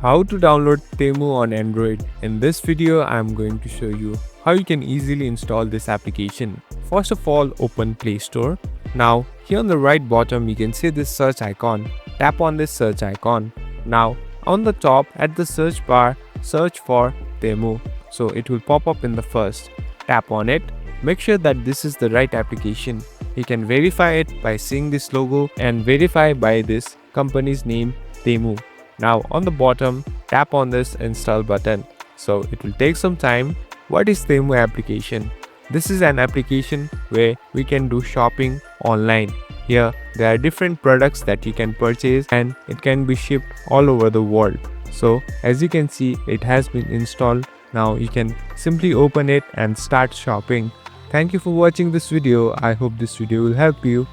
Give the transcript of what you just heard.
How to download Temu on Android. In this video, I am going to show you how you can easily install this application. First of all, open Play Store. Now, here on the right bottom, you can see this search icon. Tap on this search icon. Now, on the top at the search bar, search for Temu. So it will pop up in the first. Tap on it. Make sure that this is the right application. You can verify it by seeing this logo and verify by this company's name, Temu. Now on the bottom, tap on this install button. So it will take some time. What is Temu application? This is an application where we can do shopping online. Here there are different products that you can purchase and it can be shipped all over the world. So as you can see, it has been installed. Now you can simply open it and start shopping. Thank you for watching this video. I hope this video will help you.